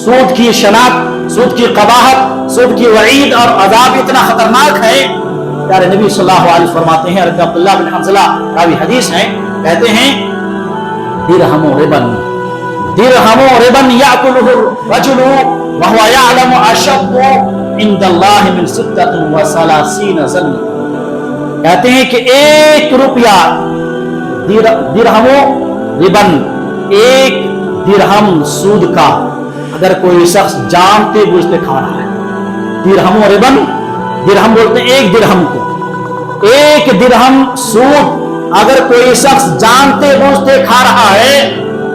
सूद की शनाख्त, सूद की कबाहत, सूद की वईद और अजाब इतना खतरनाक है। प्यारे नबी सल्लल्लाहु अलैहि वसल्लम फरमाते हैं, अब्दुल्लाह बिन हंज़ला रावी हदीस है, कहते हैं दिरहमु रिबन, दिरहमु रिबन याकुलुहु रजुलु व हुवा यअलमु अशद्दु इंदल्लाहि मिन सित्ततिन व सलासीन ज़न्न। कहते हैं कि 1 रुपया दिरहमो रिबन, 1 दिरहम सूद का अगर कोई शख्स जानते बूझते खा रहा है, दिरहमो रिबन, दिरहम बोलते हैं 1 दिरहम को, 1 दिरहम सूद अगर कोई शख्स जानते बूझते खा रहा है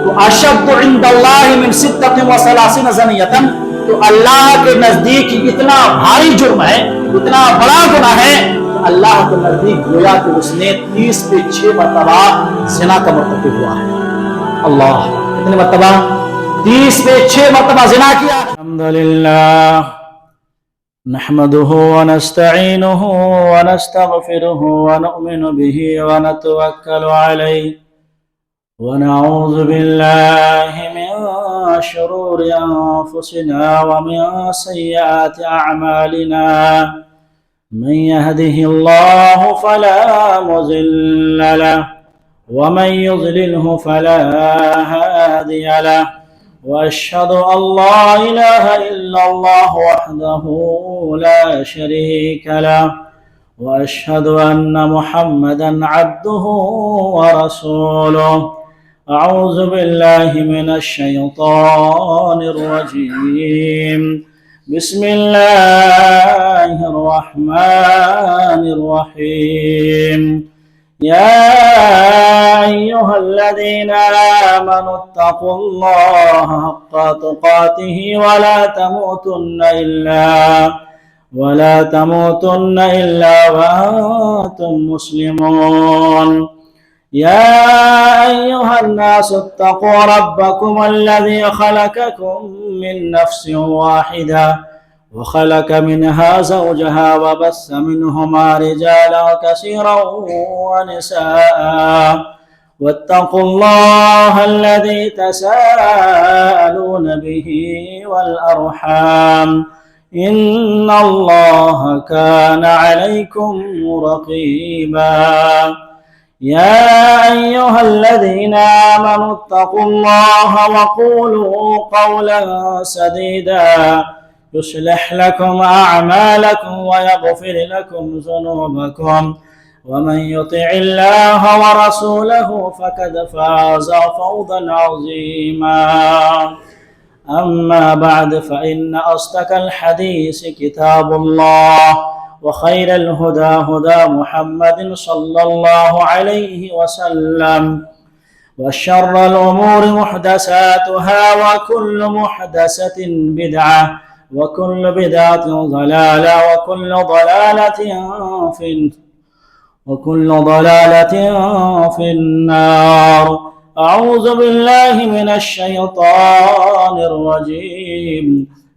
तो अशद्दु इंदल्लाहि मिन सित्ततिन व सलासीन ज़नियतन, तो अल्लाह के नजदीक इतना भारी जुर्म है, इतना बड़ा गुनाह है, अल्लाह के नजदीक गोया कि उसने 30 पे 6 मरतबा ज़िना का मुर्तकिब हुआ है। अल्लाह, कितने मरतबा? 30 पे 6 मरतबा ज़िना किया। अल्हम्दुलिल्लाह नहमदुहु व नस्तईनुहु व नस्तगफिरुहु व नुमिनु बिही व नतवक्कलु अलैहि व नऊज़ु बिल्लाहि मिन शुरूरि अंफुसिना व मिन सय्यिआति अअमालिना। मन यहदिहिल्लाहु फला मुज़िल्ल लहु व मन युज़लिल्हु फला हादिय लहु व अशहदु अल्ला इलाहा इल्लल्लाहु वहदहु ला शरीक लहु व अशहदु अन्न मुहम्मदन अब्दुहु व रसूलुहु। अऊज़ु बिल्लाहि मिनश शैतानिर रजीम। बिस्मिल्लाहिर रहमानिर रहीम। या अय्युहल्लज़ीना आमनुत्तक़ुल्लाहा हक़्क़ तुक़ातिही वला तमूतुन्न इल्ला व अंतुम मुस्लिमून। या अय्युहन्नासु इत्तक़ू रब्बकुमुल्लज़ी ख़लक़कुम मिन नफ़्सिन वाहिदा व ख़लक़ मिनहा ज़ौजहा व बस्स मिनहुमा रिजालन कसीरन व निसाअ वत्तक़ुल्लाहा अल्लज़ी तसाअलून बिही वल अर्हाम इन्नल्लाहा कान अलैकुम रक़ीबा। या अय्युहल्लज़ीना आमनुत्तक़ुल्लाहा व क़ूलू क़ौलन सदीदा युस्लिह लकुम अअमालकुम व यग़फिर लकुम ज़ुनूबकुम व मन युतिइल्लाह व रसूलहु फ़क़द फ़ाज़ फ़ौज़न अज़ीमा। अम्मा बअद फ़इन्न अस्दक़ल हदीस किताबुल्लाह व खैरल हुदा हुदा मुहम्मदिन सल्लल्लाहु अलैहि वसल्लम व शर्रल उमूरि मुहदसातुहा व कुल्लु मुहदसतिन बिदअह व कुल्लु बिदअतिन ज़लाला व कुल्लु ज़लालतिन फिन्नार। अऊज़ु बिल्लाहि मिनश शैतानिर रजीम।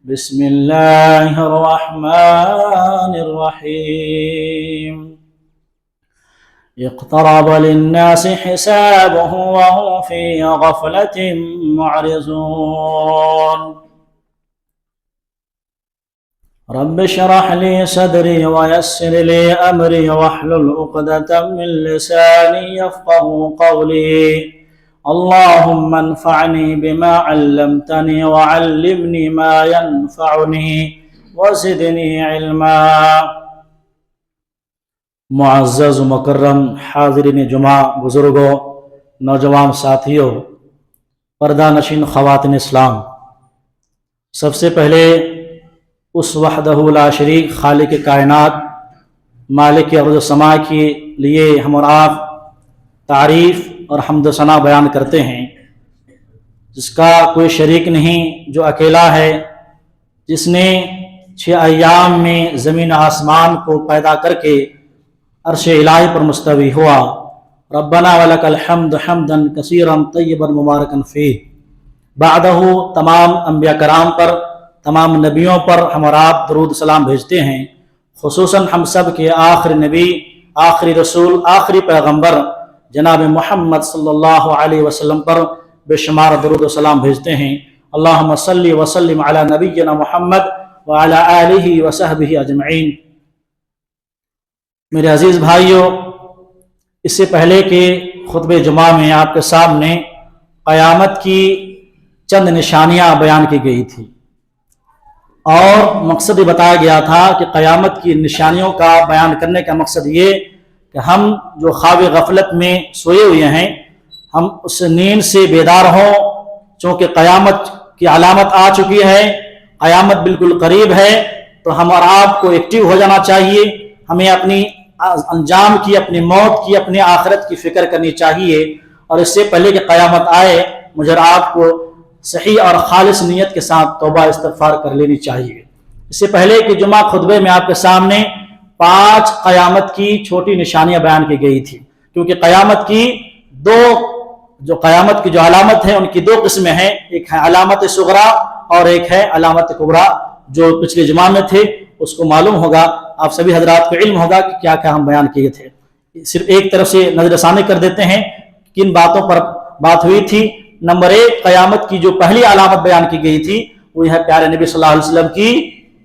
बिस्मिल्लाहिर रहमानिर रहीम। इक़्तरब लिन्नासि हिसाबुहुम व हुम फ़ी ग़फ़लतिन मुअरिज़ून। रब्बि इश्रह ली सदरी व यस्सिर ली अमरी वहलुल उक़दतम मिन लिसानी यफ़क़हू क़ौली। अल्लाहुम्मा अन्फ़अनी बिमा अल्लमतनी व अल्लिमनी मा यनफ़अनी व ज़िदनी इल्मा। मुअज़्ज़ज़ मुकर्रम हाज़िरीन जुमा, बुज़ुर्गों, नौजवान साथियों, पर्दा नशीन ख़वातीन इस्लाम, सबसे पहले उस वहदहु ला शरीक खालिक कायनात मालिक अर्ज़ समा के लिए हम और आप तारीफ़ और हम्द सना बयान करते हैं, जिसका कोई शरीक नहीं, जो अकेला है, जिसने 6 अय्याम में ज़मीन आसमान को पैदा करके अर्श इलाही पर मुस्तवी हुआ। रब्बना वलकल हम्द हम्दन कसीरन तय्यबन मुबारकन फ़ीह। बादहु तमाम अंबिया कराम पर, तमाम नबियों पर हम और आप दरूद सलाम भेजते हैं। खुसूसन हम सब के आखिरी नबी, आखिरी रसूल, आखिरी पैगम्बर जनाब मोहम्मद सल्लल्लाहु अलैहि वसल्लम पर बेशुमार दरूद सलाम भेजते हैं। अल्लाहुम्मा सल्लि व सल्लिम अला नबिय्यिना मुहम्मद व अला आलिहि व सहबिहि अजमईन। मेरे अजीज भाइयों, इससे पहले कि खुतबे जुमा में आपके सामने क़यामत की चंद निशानियां बयान की गई थी और मकसद ये बताया गया था कि क़यामत की निशानियों का बयान करने का मकसद ये कि हम जो ख्वाब गफलत में सोए हुए हैं, हम उस नींद से बेदार हों, चूँकि क़यामत की अलामत आ चुकी है, क़यामत बिल्कुल करीब है, तो हम और आपको एक्टिव हो जाना चाहिए। हमें अपनी अंजाम की, अपनी मौत की, अपनी आखिरत की फ़िक्र करनी चाहिए। और इससे पहले कि क़यामत आए, मुझे और आपको सही और खालिस नीयत के साथ तौबा इस्तिग़फ़ार कर लेनी चाहिए। इससे पहले कि जुमा खुतबे में आपके सामने 5 क़यामत की छोटी निशानियां बयान की गई थी, क्योंकि क़यामत की क़यामत की जो अलामत है उनकी 2 किस्में हैं, एक है अलामत सुगरा और एक है अलामत कुबरा। जो पिछले जुमा में थे उसको मालूम होगा, आप सभी हजरात को इल्म होगा कि क्या क्या हम बयान किए थे। सिर्फ एक तरफ से नजरसानी कर देते हैं किन बातों पर बात हुई थी। नंबर 1, क़यामत की जो पहली अलामत बयान की गई थी वो है प्यारे नबी सल्लल्लाहु अलैहि वसल्लम की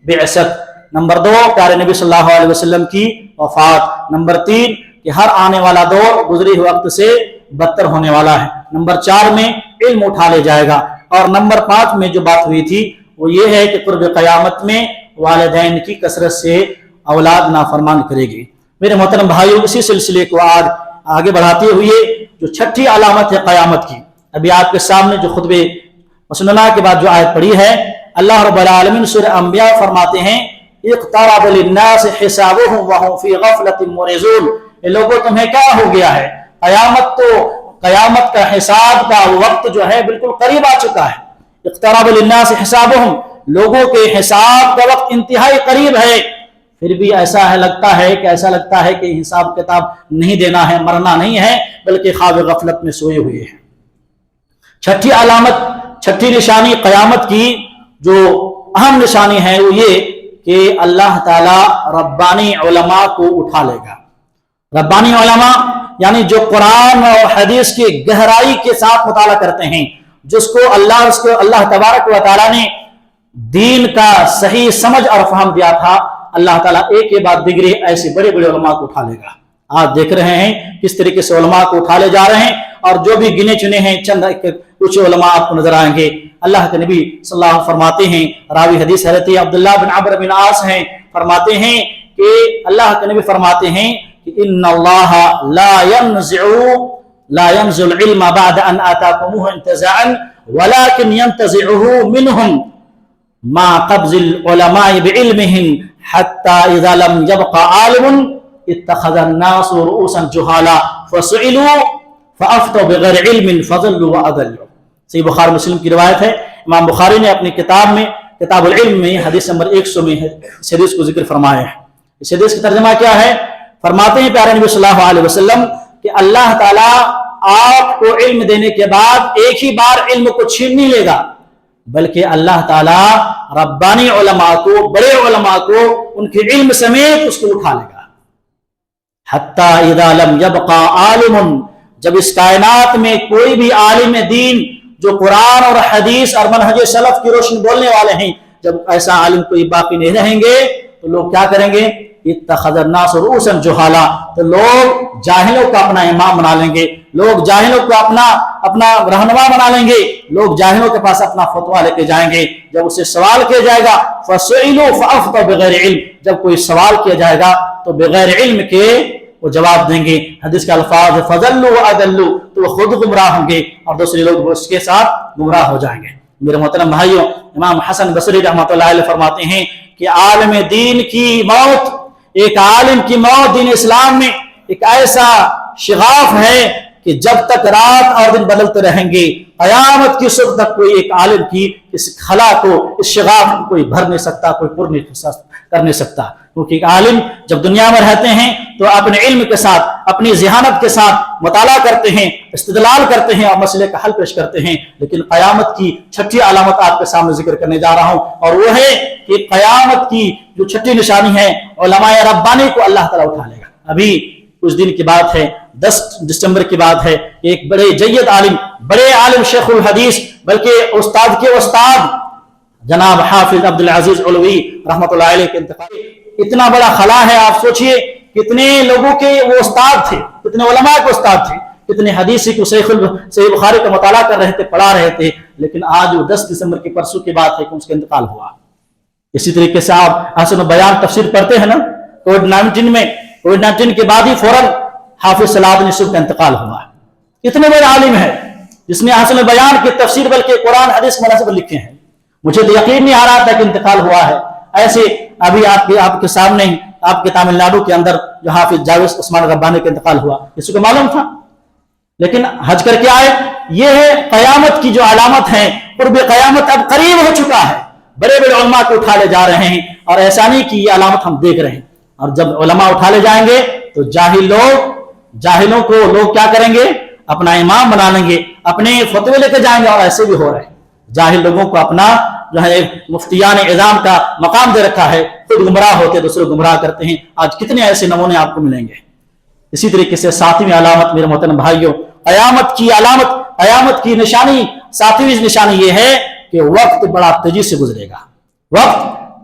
बिअसत। नंबर 2, प्यारे नबी सल्लल्लाहु अलैहि वसल्लम की वफात। नंबर 3, कि हर आने वाला दौर गुजरे हुए वक्त से बदतर होने वाला है। नंबर 4 में इल्म उठा ले जाएगा। और नंबर 5 में जो बात हुई थी वो ये है कि कुर्ब क़यामत में वालिदैन की कसरत से औलाद नाफरमान करेगी। मेरे मोहतरम भाइयों, इसी सिलसिले को आज आगे बढ़ाते हुए जो छठी अलामत है क़यामत की, अभी आपके सामने जो खुतबे मसनना के बाद जो आयत पढ़ी है, अल्लाह रब्बुल आलमीन सूरह अंबिया फरमाते हैं, इक़्तरब लिन्नास हिसाबुहुम व हुम फी गफ़लतिन मुरिज़ून। ये लोगों, तुम्हें क्या हो गया है? क़यामत का हिसाब का वक्त जो है बिल्कुल करीब आ चुका है। इक़्तरब लिन्नास हिसाबुहुम, लोगों के हिसाब का वक्त इंतहाई करीब है, फिर भी ऐसा लगता है कि हिसाब किताब नहीं देना है, मरना नहीं है, बल्कि ख्वाब गफलत में सोए हुए हैं। छठी अलामत, छठी निशानी क़यामत की जो अहम निशानी है वो ये कि अल्लाह ताला रब्बानी उलमा को उठा लेगा। रब्बानी उलमा यानी जो कुरान और हदीस की गहराई के साथ मुताला करते हैं, जिसको अल्लाह तबारक व तआला ने दीन का सही समझ और फहम दिया था, अल्लाह ताला एक के बाद दिगरे ऐसे बड़े बड़े उलमा को उठा लेगा। आज देख रहे हैं किस तरीके से उलमा को उठा ले जा रहे हैं, और जो भी गिने चुने हैं चंद कुछ उलमा आपको नजर आएंगे। अल्लाह के नबी सल्लल्लाहु अलैहि वसल्लम फरमाते हैं, रावी हदीस हज़रत अब्दुल्लाह बिन अम्र बिन आस हैं, फरमाते हैं कि अल्लाह के नबी फरमाते हैं कि इन्नल्लाह ला यंज़ुल इल्म बअद अन आताकुमुहु इंतज़ाअन वलाकिन यंतज़िउहु मिनहुम मा क़ब्ज़िल उलमाए बिइल्मिहिम हत्ता इज़ा लम यबक़ा आलिमुन इत्तख़ज़न नासु रुऊसन जुहाला फसुइलू फ़अफ़्तौ बिग़ैरि इल्मिन फ़ज़ल्लू व अदल्लू। सही बुखारी मुस्लिम की रिवायत है। इमाम बुखारी ने अपनी किताब में किताबुल इल्म में हदीस नंबर 100 में इस हदीस को जिक्र फरमाया है। इस हदीस की तर्जुमा क्या है? फरमाते हैं प्यारे नबी सल्लल्लाहु अलैहि वसल्लम कि अल्लाह ताला आपको इल्म देने के बाद एक ही बार इल्म को छीन नहीं लेगा, बल्कि अल्लाह ताला रब्बानी उलमा को, बड़े उलमा को उनके इल्म समेत उसको उठा लेगा। हत्ता इज़ा लम यबक़ा आलिमुन, जब इस कायनात में कोई भी आलिम दीन जो कुरान और हदीस और मनहज सलफ की रोशनी बोलने वाले हैं, जब ऐसा आलिम कोई बाकी नहीं रहेंगे तो लोग क्या करेंगे? इत्तख़ज़न नास रुऊसन जुहाला, तो लोग जाहिलों का अपना इमाम बना लेंगे, लोग जाहिलों को अपना रहनुमा बना लेंगे, लोग जाहिलों के पास अपना फतवा लेके जाएंगे। जब उससे सवाल किया जाएगा फसुइलू फ़अफ़्तौ बिग़ैरि इल्म, जब कोई सवाल किया जाएगा तो बगैर इल्म के वो जवाब देंगे। हदीस के अल्फाज है फज़ल्लू व अदल्लू, तो वो खुद गुमराह होंगे और दूसरे लोग उसके साथ गुमराह हो जाएंगे। मेरे मोहतरम भाइयों, इमाम हसन बसरी रहमतुल्लाह अलैह फरमाते हैं कि आलिम दीन की मौत, एक आलिम की मौत दीन इस्लाम में एक ऐसा शिगाफ है कि जब तक रात और दिन बदलते रहेंगे, क़यामत की सुबह तक कोई एक आलिम की इस खला को, इस शिगाफ को कोई भर नहीं सकता, कोई पूर्ण कर नहीं सकता। क्योंकि एक आलिम जब दुनिया में रहते हैं तो अपने इल्म के साथ, अपनी ज़हानत के साथ मुताला करते हैं, इस्तिदलाल करते हैं और मसले का हल पेश करते हैं। लेकिन क़यामत की छठी अलामत आपके सामने जिक्र करने जा रहा हूं, और वो है कि क़यामत की जो छठी निशानी है, उलमाए रब्बानी को अल्लाह ताला उठा लेगा। अभी उस दिन की बात है, 10 दिसंबर की बात है। एक बड़े जय्यद आलिम, बड़े आलिम शेखुल हदीस, बल्कि उस्ताद के उस्ताद जनाब हाफिज अब्दुल अजीज उलवी रहमतुल्लाह अलैह के इंतकाल। इतना बड़ा खला है, आप सोचिए कितने लोगों के वो उस्ताद थे, कितने उलमा के उस्ताद थे, कितने हदीसी को सही बुखारी का मुताला कर रहे थे, पढ़ा रहे थे। लेकिन आज वो 10 दिसंबर की परसों की बात है कि उसका इंतकाल हुआ। इसी तरीके से आप हसन बयान तफसीर पढ़ते हैं ना, कोविड-19 के बाद ही फौरन हाफिज सलाउद्दीन यूसुफ का इंतकाल हुआ। इतने बड़े आलिम है जिसने हसन बयान की तफसीर बल्कि कुरान हदीस मुनासिब लिखे हैं। मुझे तो यकीन नहीं आ रहा था कि इंतकाल हुआ है। ऐसे अभी आपके सामने ही आपके तमिलनाडु के अंदर जो हाफिज जावेद उस्मान रब्बानी का इंतकाल हुआ, किसी को मालूम था? लेकिन हज करके आए। ये है कयामत की जो अलामत है, कुर्ब कयामत अब करीब हो चुका है। बड़े बड़े उलमा को उठा ले जा रहे हैं और ऐसा नहीं कि ये अलामत हम देख रहे हैं। और जब उलमा उठा ले जाएंगे तो जाहिलों को लोग क्या करेंगे? अपना इमाम बना लेंगे, अपने फतवे लेके जाएंगे। और ऐसे भी हो रहे हैं, जाहिल लोगों को अपना जो है मुफ्तियान इज़ाम का मकाम दे रखा है, खुद गुमराह होते दूसरे गुमराह करते हैं। आज कितने ऐसे नमूने आपको मिलेंगे। इसी तरीके से 7वीं अलामत मेरे मोहतरम भाइयों, कयामत की निशानी, 7वीं निशानी ये है कि वक्त बड़ा तेजी से गुजरेगा। वक्त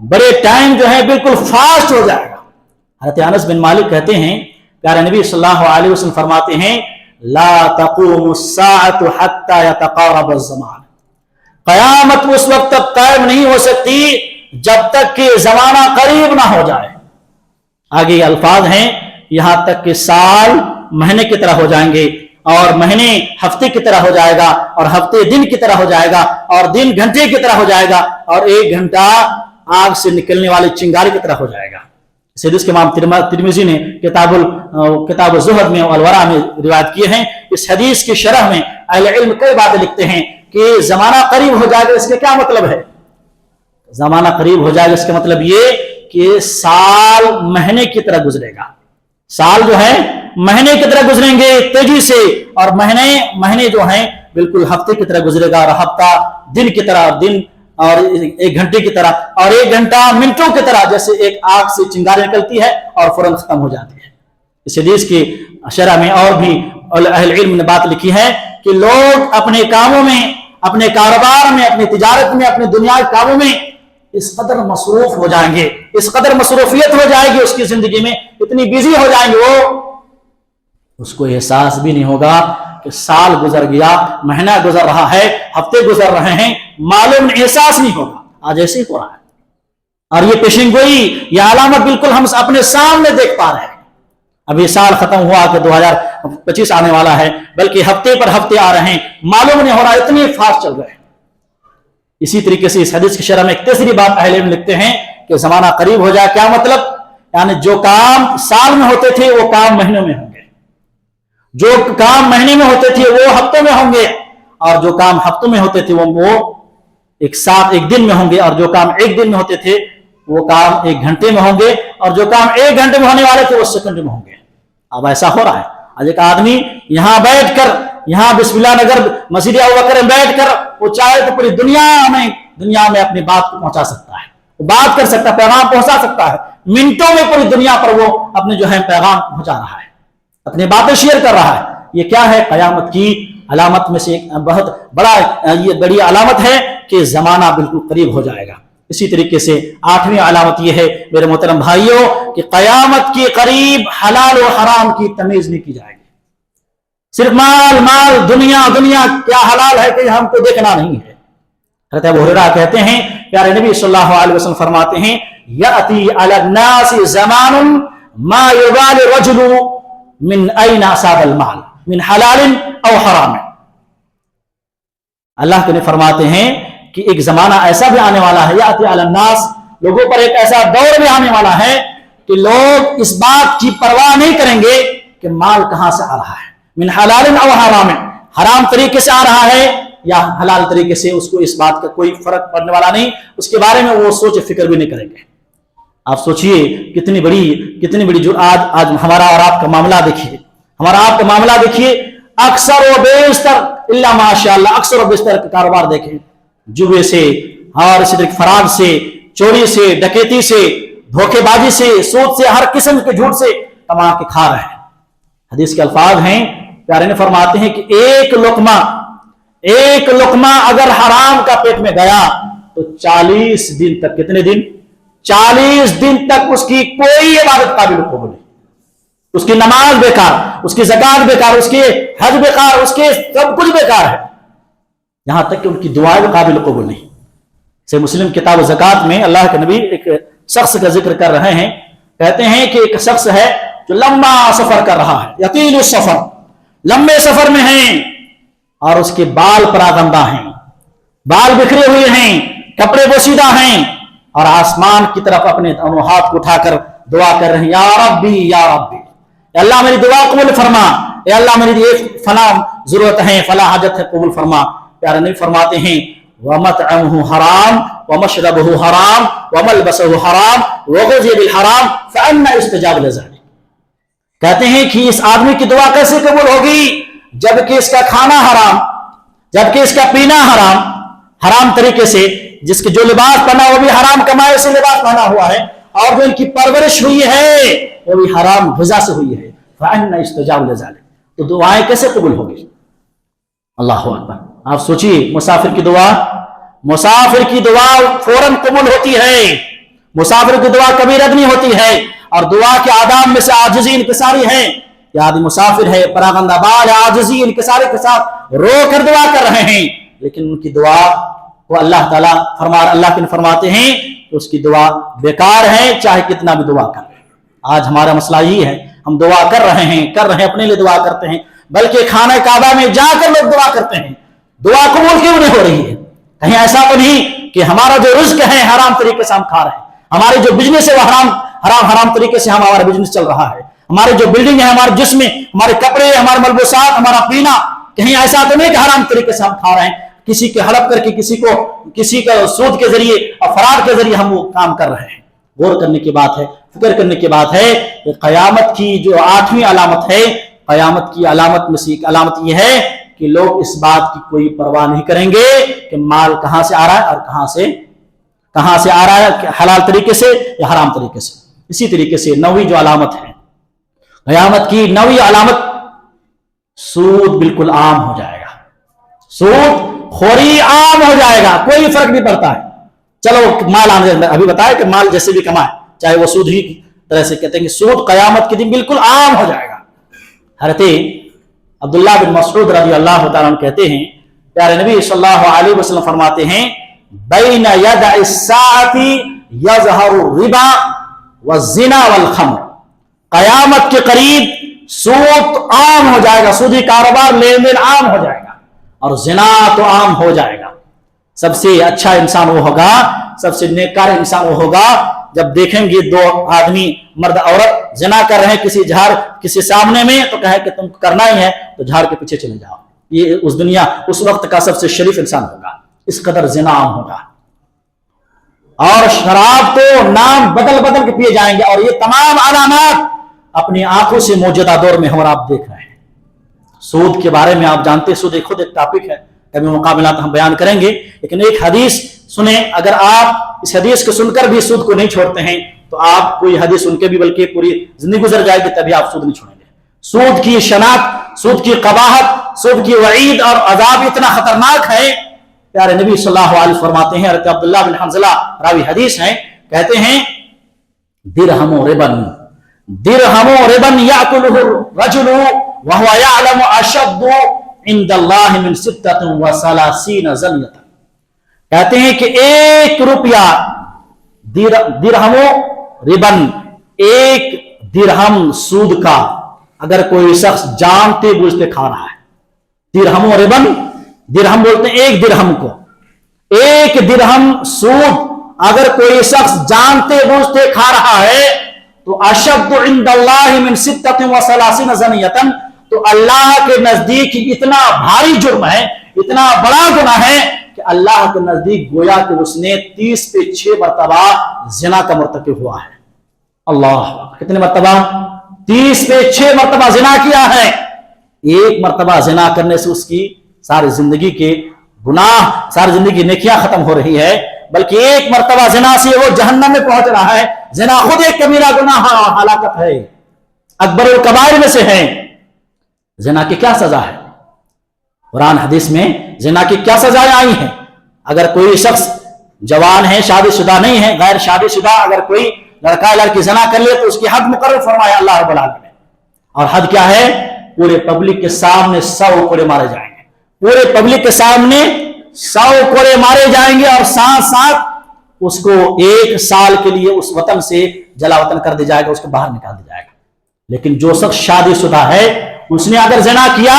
बड़े टाइम जो है बिल्कुल फास्ट हो जाएगा। हज़रत अनस बिन मालिक कहते हैं, प्यारे नबी सल्लल्लाहु अलैहि वसल्लम फरमाते हैं, ला तक़ूमुस्साअतु हत्ता यतक़ारब ज़मान। कयामत उस वक्त तक कायम नहीं हो सकती जब तक कि जमाना करीब ना हो जाए। आगे अल्फाज हैं, यहां तक कि साल महीने की तरह हो जाएंगे, और महीने हफ्ते की तरह हो जाएगा, और हफ्ते दिन की तरह हो जाएगा, और दिन घंटे की तरह हो जाएगा, और एक घंटा आग से निकलने वाली चिंगारी की तरह हो जाएगा। इस इमाम तिरमिज़ी ने किताब ज़ुहद में अल वरा में रिवायत किए हैं। इस हदीस की शरह में अहले इल्म कई बातें लिखते हैं कि जमाना करीब हो जाएगा। इसके क्या मतलब है? जमाना करीब हो जाएगा इसका मतलब ये कि साल महीने की तरह गुजरेगा। साल जो है महीने की तरह गुजरेंगे तेजी से, और महीने जो हैं बिल्कुल हफ्ते की तरह गुजरेगा, और हफ्ता दिन की तरह, दिन और एक घंटे की तरह, और एक घंटा मिनटों की तरह, जैसे एक आग से चिंगारी निकलती है और फौरन खत्म हो जाती है। इस हदीस की शरह में और भी अहले इल्म ने बात लिखी है कि लोग अपने कामों में, अपने कारोबार में, अपनी तिजारत में, अपने दुनिया के कामों में इस कदर मसरूफ हो जाएंगे, इस कदर मसरूफियत हो जाएगी उसकी जिंदगी में, इतनी बिजी हो जाएंगे वो, उसको एहसास भी नहीं होगा कि साल गुजर गया, महीना गुजर रहा है, हफ्ते गुजर रहे हैं, मालूम एहसास नहीं होगा। आज ऐसे ही हो रहा है, और ये पेशिंगोई, ये अलामत बिल्कुल हम अपने सामने देख पा रहे हैं। अभी साल खत्म हुआ कि 2025 आने वाला है, बल्कि हफ्ते पर हफ्ते आ रहे हैं, मालूम नहीं हो रहा, इतने फास्ट चल रहे हैं। इसी तरीके से इस हदीस की शरह में एक तीसरी बात अहले इल्म लिखते हैं कि जमाना करीब हो जाए। क्या मतलब? यानी जो काम साल में होते थे वो काम महीनों में होंगे, जो काम महीने में होते थे वो हफ्तों में होंगे, और जो काम हफ्तों में होते थे वो एक दिन में होंगे, और जो काम एक दिन में होते थे वो काम एक घंटे में होंगे, और जो काम एक घंटे में होने वाले थे वो सेकंड में होंगे। अब ऐसा हो रहा है। आज एक आदमी यहां बैठकर, यहां बिस्मिल्लाह नगर मस्जिद अबू बकर में बैठकर वो चाहे तो पूरी दुनिया में अपनी बात को पहुंचा सकता है, वो बात कर सकता है, पैगाम पहुंचा सकता है। मिनटों में पूरी दुनिया पर वो अपने जो है पैगाम पहुंचा रहा है, अपनी बातें शेयर कर रहा है। ये क्या है? कयामत की अलामत में से एक बहुत बड़ी अलामत है कि जमाना बिल्कुल करीब हो जाएगा। इसी तरीके से 8वीं अलामत यह है मेरे मोहतरम भाइयों कि कयामत के करीब हलाल और हराम की तमीज नहीं की जाएगी। सिर्फ माल दुनिया क्या हलाल है कि हमको देखना नहीं है। हज़रत अबू हुरैरा कहते हैं, प्यारे नबी सल्लल्लाहु अलैहि वसल्लम फरमाते हैं, याती अला नासी ज़मानुन मा युबालि रजुलु मिन ऐना असाबल माल मिन हलालिन औ हराम। अल्लाह के फरमाते हैं कि एक जमाना ऐसा भी आने वाला है, याती अला नास, लोगों पर एक ऐसा दौर भी आने वाला है कि लोग इस बात की परवाह नहीं करेंगे कि माल कहां से आ रहा है, मिन हलालिन औ हराम, हराम तरीके से आ रहा है या हलाल तरीके से, उसको इस बात का कोई फर्क पड़ने वाला नहीं, उसके बारे में वो सोच फिक्र भी नहीं करेंगे। आप सोचिए कितनी बड़ी जो आज हमारा और आपका मामला देखिए, हमारा आपका मामला देखिए, अक्सर व बेशतर इल्ला माशाअल्लाह, अक्सर व बेशतर का कारोबार देखें, जुए से और इसी तरह फराड से, चोरी से, डकैती से, धोखेबाजी से, सूद से, हर किस्म के झूठ से कमा के खा रहे हैं। हदीस के अल्फाज हैं, प्यारे ने फरमाते हैं कि एक लुकमा अगर हराम का पेट में गया तो 40 दिन तक, कितने दिन? 40 दिन तक उसकी कोई इबादत काबिल कबूल नहीं, उसकी नमाज बेकार, उसकी ज़कात बेकार, उसके हज बेकार, उसके सब कुछ बेकार है, यहां तक कि उनकी दुआएं भी काबिल कबूल नहीं। से मुस्लिम किताब ज़कात में अल्लाह के नबी एक शख्स का जिक्र कर रहे हैं, कहते हैं कि एक शख्स है जो लंबा सफर कर रहा है, यतील सफर, लंबे सफर में है और उसके बाल परागंदा हैं, बाल बिखरे हुए हैं, कपड़े बोसीदा हैं और आसमान की तरफ अपने दोनों हाथ को उठाकर दुआ कर रहे हैं, या रब्बी या रब्बी, अल्लाह मेरी दुआ कबूल फरमा, या अल्लाह मेरी ये फला जरूरत है, फला हाजत है, कबूल फरमा। प्यारे नबी फरमाते हैं वमतअमुहु हराम वमशरबुहु हराम वमलबसुहु हराम वगुज़िया बिल हराम फअन्ना इस्तजाब लिज़ालिक। कहते हैं कि इस आदमी की दुआ कैसे कबूल होगी जबकि इसका खाना हराम, जबकि इसका पीना हराम, हराम तरीके से, जिसके जो लिबास पहना वो भी हराम कमाए से लिबास पहना हुआ है, और जो इनकी परवरिश हुई है वो भी हराम ग़िज़ा से हुई है। फअन्ना इस्तजाब लिज़ालिक, तो दुआएं कैसे कबूल होगी? अल्लाह अकबर। आप सोचिए, मुसाफिर की दुआ फौरन कबूल होती है, मुसाफिर की दुआ कभी रद्द नहीं होती है, और दुआ के आदाब में से आजिज़ी इंकिसारी है। कि आदमी मुसाफिर है, परागंदा बाल है, आजिज़ी इंकिसारी के साथ रो कर दुआ कर रहे हैं, लेकिन उनकी दुआ को अल्लाह ताला अल्लाह के फरमाते हैं कि उसकी दुआ बेकार है, चाहे कितना भी दुआ कर ले। आज हमारा मसला यही है, हम दुआ कर रहे हैं, अपने लिए दुआ करते हैं, बल्कि खाना काबा में जाकर लोग दुआ करते हैं, दुआ कबूल क्यों नहीं हो रही है? कहीं ऐसा तो नहीं कि हमारा जो रिज्क है हराम तरीके से हम खा रहे हैं, हमारे जो बिजनेस है वो हराम तरीके से हमारा बिजनेस चल रहा है, हमारे जो बिल्डिंग है, हमारे जिस्म, हमारे कपड़े, हमारे मलबूसात, हमारा पीना, कहीं ऐसा तो नहीं कि हराम तरीके से हम खा रहे हैं, किसी के हड़प करके, किसी का सूद के जरिए और फराड के जरिए हम वो काम कर रहे हैं। गौर करने की बात है, फिक्र करने की बात है कि क़यामत की जो 8वीं अलामत है, क़यामत की अलामत में से एक अलामत यह है कि लोग इस बात की कोई परवाह नहीं करेंगे कि माल कहां से आ रहा है और कहां से आ रहा है, हलाल तरीके से या हराम तरीके से। इसी तरीके से 9वीं जो अलामत है, क़यामत की 9वीं अलामत, सूद बिल्कुल आम हो जाएगा, सूद खोरी आम हो जाएगा, कोई फर्क नहीं पड़ता है। चलो माल आने, अभी बताया कि माल जैसे भी कमाए, चाहे वो सूद ही तरह से, कहते हैं कि सूद क़यामत के दिन बिल्कुल आम हो जाएगा। हज़रत अब्दुल्लाह बिन मसऊद रज़ी अल्लाह तआला अन्हु कहते हैं, प्यारे नबी सल्लल्लाहु अलैहि वसल्लम फरमाते हैं, बैन यदअ साअती यज़हरु रिबा व ज़िना वल खम्र, क़यामत के करीब सूद आम हो जाएगा, सूदी कारोबार, लेन देन आम हो जाएगा, और ज़िना तो आम हो जाएगा। सबसे अच्छा इंसान वो होगा, सबसे नेककार इंसान वो होगा जब देखेंगे दो आदमी, मर्द औरत ज़िना कर रहे हैं किसी सामने में, तो कहे कि तुम करना ही है तो झाड़ के पीछे चले जाओ। ये उस वक्त का सबसे शरीफ इंसान होगा, इस कदर ज़िना आम होगा। और शराब तो नाम बदल बदल के पिए जाएंगे, और ये तमाम अलामात अपनी आंखों से मौजूदा दौर में हम आप देख रहे हैं। सूद के बारे में आप जानते हैं, सूद खुद एक टॉपिक है, कभी मुकाबला हम बयान करेंगे, लेकिन एक हदीस सुने, अगर आप इस हदीस को सुनकर भी सूद को नहीं छोड़ते हैं तो आप कोई हदीस सुन के भी बल्कि पूरी जिंदगी गुजर जाएगी, तभी आप सूद नहीं छोड़ेंगे। सूद की शनाख्त, सूद की कबाहत, सूद की वईद और अजाब इतना खतरनाक है, प्यारे नबी सल्लल्लाहु अलैहि वसल्लम फरमाते हैं, हज़रत अब्दुल्लाह बिन हंज़ला रावी हदीस हैं, कहते हैं दिरहमु रिबन याकुलुहु रजुलु व हुवा यअलमु अशद्दु इंदल्लाहि मिन सित्ततिन व सलासीन ज़नियतन। कहते हैं कि 1 रुपया दिरहमो रिबन, 1 दिरहम सूद का अगर कोई शख्स जानते बूझते खा रहा है, दिरहमो रिबन, दिरहम बोलते हैं 1 दिरहम को, 1 दिरहम सूद अगर कोई शख्स जानते बूझते खा रहा है तो अशद्दु इंदल्लाहि मिन सित्ततिन व सलासीन ज़नियतन, तो अल्लाह के नजदीक इतना भारी जुर्म है, इतना बड़ा गुनाह है कि अल्लाह के नजदीक गोया कि उसने 30 पे 6 मरतबा जिना का मर्तकब हुआ है। अल्लाह, कितने मरतबा? 30 पे 6 मरतबा जिना किया है। 1 मरतबा जिना करने से उसकी सारी जिंदगी के गुनाह, सारी जिंदगी की नेकियां खत्म हो रही है, बल्कि 1 मरतबा जिना से वो जहन्नम में पहुंच रहा है। जिना खुद एक कबीरा गुनाह और हलाकत है, अकबर कबायर में से है। ज़िना की क्या सजा है, कुरान हदीस में ज़िना की क्या सजाएं आई हैं। अगर कोई शख्स जवान है, शादीशुदा नहीं है, गैर शादीशुदा अगर कोई लड़का या लड़की ज़िना कर ले तो उसकी हद मुकर्रर फरमाया अल्लाह रब्बुल आलमीन ने। और हद क्या है, पूरे पब्लिक के सामने 100 कोड़े मारे जाएंगे, पूरे पब्लिक के सामने 100 कोड़े मारे जाएंगे और साथ साथ उसको 1 साल के लिए उस वतन से जला वतन कर दिया जाएगा, उसको बाहर निकाल दिया जाएगा। लेकिन जो शख्स शादीशुदा है उसने अगर ज़िना किया,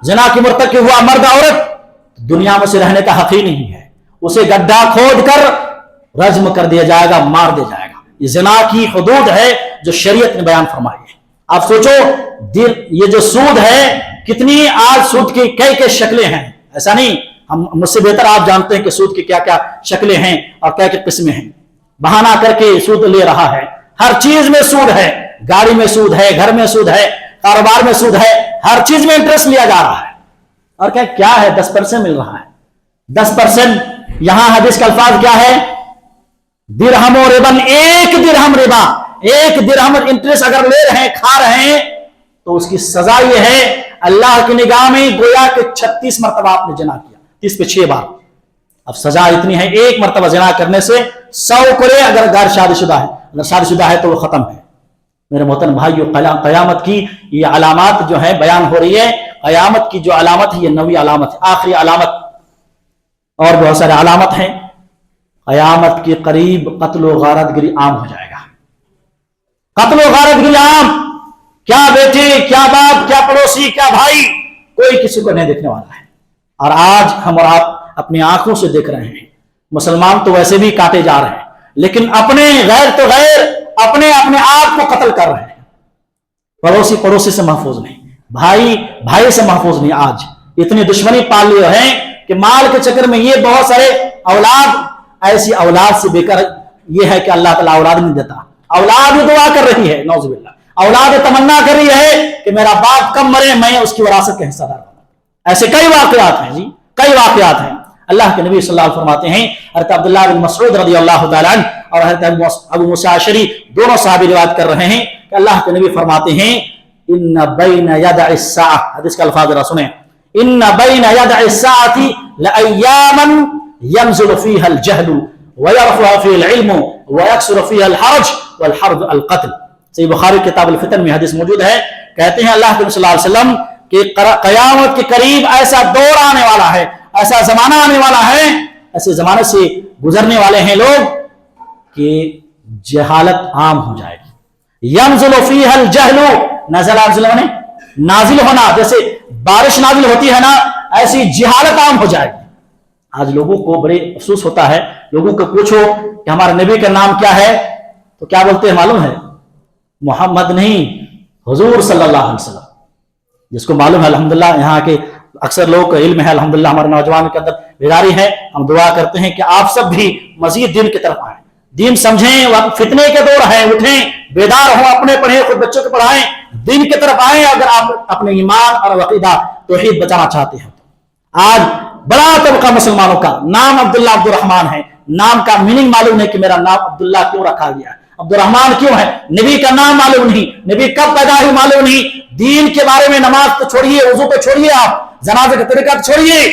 ज़िना की मुर्तकिब हुआ मर्द औरत, दुनिया में से रहने का हक ही नहीं है, उसे गड्ढा खोद कर रज्म कर दिया जाएगा, मार दिया जाएगा। ये ज़िना की हुदूद है जो शरीयत ने बयान फरमाई है। आप सोचो ये जो सूद है, कितनी आज सूद की कई कई शक्लें हैं। ऐसा नहीं, हम मुझसे बेहतर आप जानते हैं कि सूद की क्या क्या शक्लें हैं और क्या क्या किस्में हैं। बहाना करके सूद ले रहा है, हर चीज में सूद है, गाड़ी में सूद है, घर में सूद है, कारोबार में सूद है, हर चीज में इंटरेस्ट लिया जा रहा है। और क्या क्या है, 10% मिल रहा है, 10%। यहां हदीस का अल्फाज क्या है, दिरहम और रिबन, 1 दिरहम रिबा, 1 दिरहम इंटरेस्ट अगर ले रहे हैं, खा रहे हैं, तो उसकी सजा यह है अल्लाह की निगाह में गोया के 36 मरतबा आपने ज़िना किया, 30 पे 6 बार। अब सजा इतनी है, 1 मरतबा ज़िना करने से 100 कोड़े अगर गैर शादीशुदा है, अगर शादीशुदा है तो वो खत्म है। मेरे मोहतरम भाइयों, क़यामत की ये अलामत जो है बयान हो रही है, क़यामत की जो अलामत है ये 9वीं अलामत है, आखिरी अलामत। और बहुत सारे अलामत हैं। क़यामत के करीब कत्ल व गारतगिरी आम हो जाएगा, कत्ल व गारतगिरी आम। क्या बेटे, क्या बाप, क्या पड़ोसी, क्या भाई, कोई किसी को नहीं देखने वाला है। और आज हम और आप अपनी आंखों से देख रहे हैं, मुसलमान तो वैसे भी काटे जा रहे हैं, लेकिन अपने गैर तो गैर अपने अपने आप को कत्ल कर रहे हैं। पड़ोसी पड़ोसी से महफूज नहीं, भाई भाई से महफूज नहीं। आज इतनी दुश्मनी पाल लिए हैं कि माल के चक्कर में ये बहुत सारे औलाद, ऐसी औलाद से बेकार ये है कि अल्लाह ताला औलाद नहीं देता। औलाद भी दुआ कर रही है, नौजुबिल्लाह, औलाद तमन्ना कर रही है कि मेरा बाप कब मरे, मैं उसकी विरासत का हिस्सेदार बनूं। ऐसे कई वाकयात हैं जी, कई वाकयात हैं। अल्लाह के नबी सल्लल्लाहु अलैहि वसल्लम फरमाते हैं, हज़रत अब्दुल्लाह बिन मसऊद रज़ियल्लाहु तआला अन्हु और हज़रत अबू मूसा अशअरी दोनों सहाबी रिवायत कर रहे हैं कि अल्लाह के नबी फरमाते हैं, इन्ना बैना यदअस साअ, हदीस का अल्फाज जरा सुने, इन्ना बैना यदअस साअति लअय्यामन यंज़िलु फीहा अल-जहलु व यरफ़अ फीहा अल-इल्मु व यक्सुरु फीहा अल-हरज वल हर्ज अल-क़त्ल। सही बुखारी किताब अल-फितन में हदीस मौजूद है। कहते हैं अल्लाह के नबी सल्लल्लाहु अलैहि वसल्लम कि क़यामत के करीब ऐसा दौर आने वाला है, ऐसा जमाना आने वाला है, ऐसे जमाने से गुजरने वाले हैं लोग कि जहालत आम हो जाएगी। यंज़िलु फीहा अल-जहलु, नज़ला ने नाजिल होना, जैसे बारिश नाजिल होती है ना, ऐसी जहालत आम हो जाएगी। आज लोगों को बड़े अफसोस होता है, लोगों को पूछो कि हमारे नबी का नाम क्या है, तो क्या बोलते हैं मालूम है? मोहम्मद नहीं, हुजूर सल्लल्लाहु अलैहि वसल्लम। जिसको मालूम है अल्हम्दुलिल्लाह, यहाँ के अक्सर लोगों को इल्म है अल्हम्दुलिल्लाह, हमारे नौजवान के अंदर बेदारी है। हम दुआ करते हैं कि आप सब भी मजीद दीन की तरफ आए, दीन समझें, फितने के दौर है, उठें, बेदार हो, अपने पढ़े, खुद बच्चों को पढ़ाएं, दीन की तरफ आए। अगर आप अपने ईमान और अकीदा तौहीद बचाना चाहते हैं तो आज बड़ा तबका मुसलमानों का नाम अब्दुल्ला अब्दुर्रहमान है, नाम का मीनिंग मालूम नहीं कि मेरा नाम अब्दुल्ला क्यों रखा गया, अब्दुर्रहमान क्यों है, नबी का नाम मालूम नहीं, नबी कब पैदा हुई मालूम नहीं, दीन के बारे में नमाज तो छोड़िए, वजू तो छोड़िए, आप जनाजे का तरीका तो छोड़िए।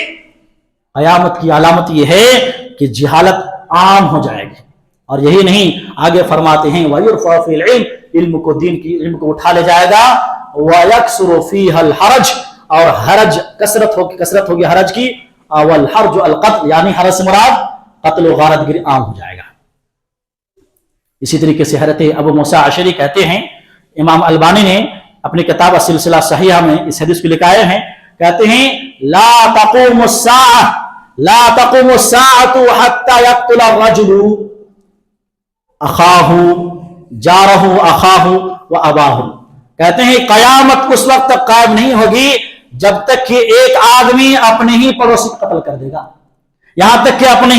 क़यामत की अलामत यह है कि जहालत आम हो जाएगी। और यही नहीं, आगे फरमाते हैं वयुरफ़अ फ़ील इल्म, इल्म को, दीन की इल्म को उठा ले जाएगा, वयक्सुरु फ़ीहा अल-हरज, और हरज कसरत होगी हरज की, वल हर्ज अल-क़त्ल, यानी हरज से मुराद क़त्ल व गारतगिरी आम हो जाएगा। इसी तरीके से हज़रत अबू मूसा अशअरी कहते हैं, इमाम अलबानी ने अपनी किताब सिलसिला सहीहा में इस हदीस को लिखाए हैं, कहते हैं ला तक़ूमु स्साअतु हत्ता यक़्तुल अर्रजुलु अखाहु जारहु अखाहु व अबाहु। कहते हैं क़यामत उस वक्त तक कायम नहीं होगी जब तक कि एक आदमी अपने ही पड़ोसी को कत्ल कर देगा, यहां तक कि अपने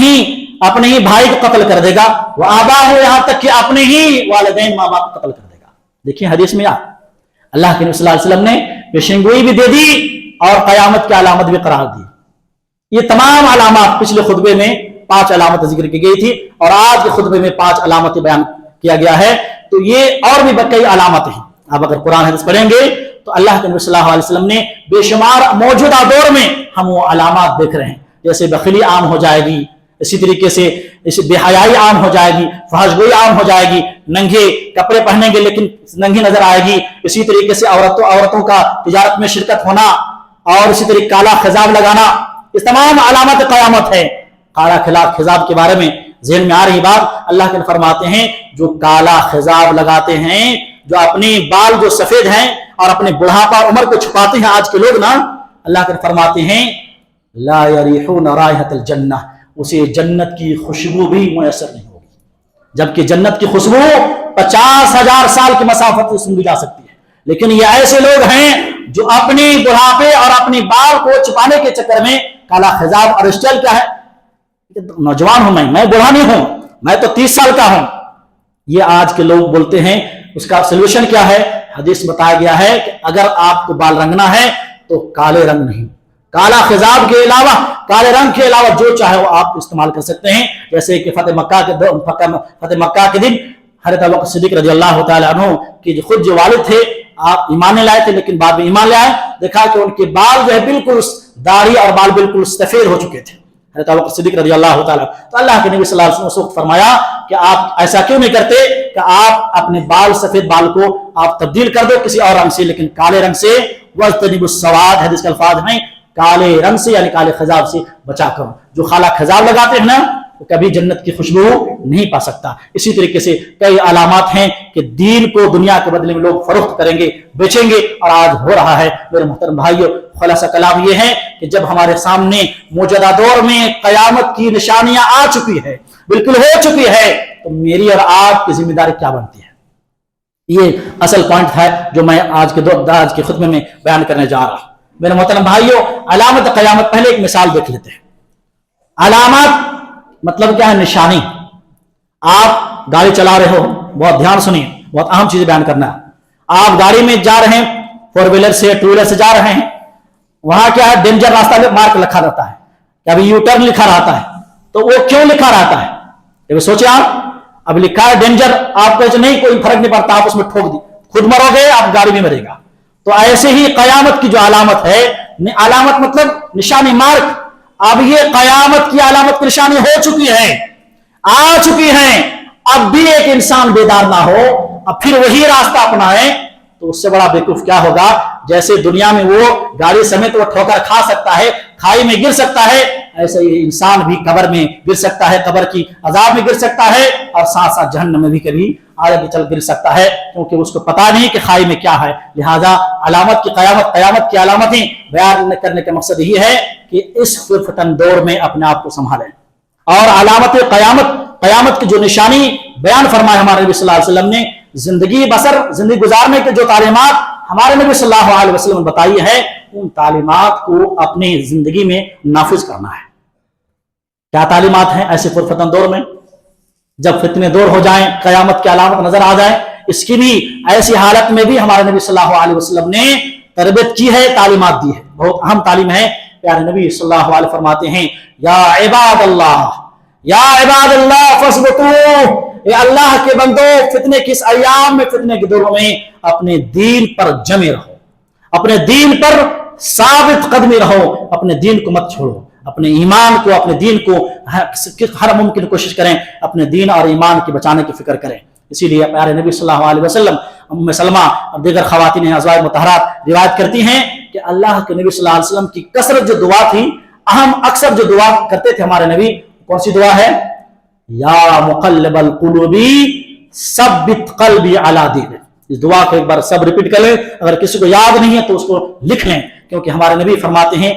ही भाई को कत्ल कर देगा, वह आबाहु, यहां तक कि अपने ही वालिदैन माँ बाप को कत्ल कर देगा। देखिए हदीस में अल्लाह के नबी सल्लल्लाहु अलैहि वसल्लम ने पेशेंगोई भी दे दी और क़यामत की अलामत भी करार दी। ये तमाम अलामत पिछले खुतबे में 5 अलामत जिक्र की गई थी और आज के खुतबे में 5 अलामतें बयान किया गया है। तो ये और भी कई अलामत हैं। आप अगर कुरान हदीस पढ़ेंगे تو اللہ کے نبی صلی اللہ علیہ وسلم نے بے شمار موجودہ دور میں ہم وہ علامات دیکھ رہے ہیں، جیسے بخیلی عام ہو جائے گی، اسی طریقے سے بے حیائی عام ہو جائے گی، فحش گوئی عام ہو جائے گی، ننگے کپڑے پہنیں گے لیکن ننگی نظر آئے گی، اسی طریقے سے عورتوں کا تجارت میں شرکت ہونا، اور اسی طریقے کالا خضاب لگانا، اس تمام علامات قیامت ہے۔ کالا خضاب کے بارے میں ذہن میں آ رہی بات، اللہ کے فرماتے ہیں جو کالا خضاب لگاتے ہیں، جو اپنے بال جو سفید ہیں اور اپنے بڑھاپا اور عمر کو چھپاتے ہیں آج کے لوگ نا، اللہ کے فرماتے ہیں لا یریحون رائحۃ الجنہ، اسے جنت کی خوشبو بھی میسر نہیں ہوگی، جبکہ جنت کی خوشبو 50,000 سال کی مسافت سے سنی جا سکتی ہے، لیکن یہ ایسے لوگ ہیں جو اپنے بڑھاپے اور اپنے بال کو چھپانے کے چکر میں کالا خضاب اور اسٹائل کیا ہے، نوجوان ہوں میں بوڑھا نہیں ہوں، میں تو 30 سال کا ہوں، یہ آج کے لوگ بولتے ہیں۔ اس کا سلوشن کیا ہے؟ حدیث بتایا گیا ہے کہ اگر آپ کو بال رنگنا ہے تو کالے رنگ نہیں، کالا خضاب کے علاوہ، کالے رنگ کے علاوہ جو چاہے وہ آپ استعمال کر سکتے ہیں، جیسے کہ فتح مکہ کے دن حضرت ابوبکر صدیق رضی اللہ تعالی عنہ کہ خود جو والد تھے آپ ایمان نہیں لائے تھے لیکن بعد میں ایمان لے آئے، دیکھا کہ ان کے بال جو ہے بالکل داڑھی اور بال بالکل سفید ہو چکے تھے، حضرت ابوبکر صدیق رضی اللہ تعالی، تو اللہ کے نبی صلی اللہ علیہ وسلم نے اس وقت فرمایا کہ آپ ایسا کیوں نہیں کرتے کہ آپ اپنے بال سفید بال کو آپ تبدیل کر دو کسی اور رنگ سے، لیکن کالے رنگ سے، واجتنبوا السواد، حدیث کے الفاظ ہیں کالے رنگ سے یعنی کالے خضاب سے بچا کرو۔ جو کالا خضاب لگاتے ہیں نا وہ کبھی جنت کی خوشبو نہیں پا سکتا۔ اسی طریقے سے کئی علامات ہیں کہ دین کو دنیا کے بدلے میں لوگ فروخت کریں گے، بیچیں گے، اور آج ہو رہا ہے۔ میرے محترم بھائیو، خلاصہ کلام یہ ہے کہ جب ہمارے سامنے موجودہ دور میں قیامت کی نشانیاں آ چکی ہے، بالکل ہو چکی ہے، تو میری اور آپ کی ذمہ داری کیا بنتی ہے؟ یہ اصل پوائنٹ ہے جو میں آج کے خطبے میں بیان کرنے جا رہا ہوں۔ میرے محترم بھائیو، علامت قیامت، پہلے ایک مثال دیکھ لیتے ہیں۔ علامات مطلب کیا ہے؟ نشانی۔ آپ گاڑی چلا رہے ہو، بہت دھیان سنیے، بہت اہم چیز بیان کرنا ہے۔ آپ گاڑی میں جا رہے ہیں، 4 ویلر سے 2 ویلر سے جا رہے ہیں، وہاں کیا ہے؟ ڈینجر راستہ میں مارک لکھا رہتا ہے، کبھی یو ٹرن لکھا رہتا ہے، تو وہ کیوں لکھا رہتا ہے؟ یہ سوچے آپ، اب لکھا ہے ڈینجر، آپ کو نہیں کوئی فرق نہیں پڑتا، آپ اس میں ٹھوک دی، خود مرو گے، آپ گاڑی میں مرے گا۔ تو ایسے ہی قیامت کی جو علامت ہے، علامت مطلب نشانی، مارک، اب یہ قیامت کی علامت کی نشانی ہو چکی ہے، آ چکی ہے، اب بھی ایک انسان بیدار نہ ہو، اب پھر وہی راستہ اپنائے تو اس سے بڑا بیوقوف کیا ہوگا؟ جیسے دنیا میں وہ گاڑی سمیت وہ ٹھوکر کھا سکتا ہے، کھائی میں گر سکتا ہے، ایسے ہی انسان بھی قبر میں گر سکتا ہے، قبر کی عذاب میں گر سکتا ہے، اور ساتھ ساتھ جہنم میں بھی کبھی آگے چل گر سکتا ہے، کیونکہ اس کو پتا نہیں کہ کھائی میں کیا ہے۔ لہذا علامت کی قیامت کی علامتیں بیان کرنے کا مقصد یہی ہے کہ اس فتن دور میں اپنے آپ کو سنبھالیں، اور علامت قیامت کی جو نشانی بیان فرمائے ہمارے نبی صلی اللہ علیہ وسلم نے، زندگی گزارنے کے جو تعلیمات ہمارے نبی صلی اللہ علیہ وسلم نے بتائی ہے، ان تعلیمات کو اپنی زندگی میں نافذ کرنا ہے۔ کیا تعلیمات ہیں ایسے پرفتن دور میں؟ جب فتنے دور ہو جائیں، قیامت کی علامت نظر آ جائے، اس کی بھی ایسی حالت میں بھی ہمارے نبی صلی اللہ علیہ وسلم نے تربیت کی ہے، تعلیمات دی ہے، بہت اہم تعلیم ہے۔ پیارے نبی صلی اللہ علیہ وسلم فرماتے ہیں یا عباد اللہ فاثبتوا، اے اللہ کے بندو، فتنے کے اس ایام میں، فتنے کے دوروں میں اپنے دین پر جمے رہو، اپنے دین پر ثابت قدمی رہو، اپنے دین کو مت چھوڑو، اپنے ایمان کو، اپنے دین کو ہر ممکن کوشش کریں، اپنے دین اور ایمان کی بچانے کی فکر کریں۔ اسی لیے پیارے نبی صلی اللہ علیہ وسلم، ام سلمہ اور دیگر خواتین ازواج مطہرات روایت کرتی ہیں کہ اللہ کے نبی صلی اللہ علیہ وسلم کی کثرت جو دعا تھی، اکثر جو دعا کرتے تھے ہمارے نبی، کون سی دعا ہے؟ یا مقلب القلوب ثبت قلبی علی دینک۔ اس دعا کو ایک بار سب ریپیٹ کر لیں، اگر کسی کو یاد نہیں ہے تو اس کو لکھ لیں، کیونکہ ہمارے نبی فرماتے ہیں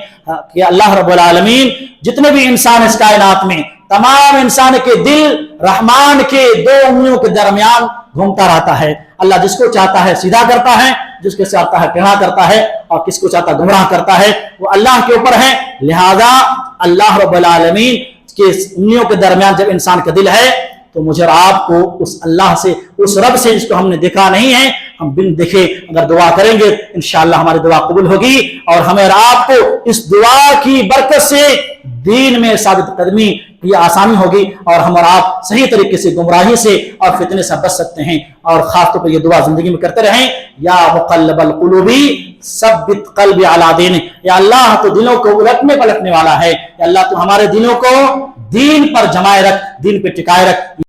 کہ اللہ رب العالمین جتنے بھی انسان اس کائنات میں، تمام انسان کے دل رحمان کے 2 انگلیوں کے درمیان گھومتا رہتا ہے۔ اللہ جس کو چاہتا ہے سیدھا کرتا ہے، جس کو چاہتا ہے ٹیڑھا کرتا ہے، اور کس کو چاہتا ہے گمراہ کرتا ہے، وہ اللہ کے اوپر ہے۔ لہذا اللہ رب العالمین کے انگلیوں کے درمیان جب انسان کا دل ہے، تو مجھے اور آپ کو اس اللہ سے، اس رب سے جس کو ہم نے دیکھا نہیں ہے، ہم بن دیکھے اگر دعا کریں گے انشاءاللہ ہماری دعا قبول ہوگی، اور ہمیں اور آپ کو اس دعا کی برکت سے دین میں ثابت قدمی کی آسانی ہوگی اور ہم اور آپ صحیح طریقے سے گمراہی سے اور فتنے سے بچ سکتے ہیں. اور خاص طور پر یہ دعا زندگی میں کرتے رہیں, یا مقلب القلوبی ثبت قلبی علی دینک. یا اللہ تو دلوں کو الٹنے پلٹنے والا ہے, یا اللہ تو ہمارے دلوں کو دین پر جمائے رکھ, دین پہ ٹکائے رکھ.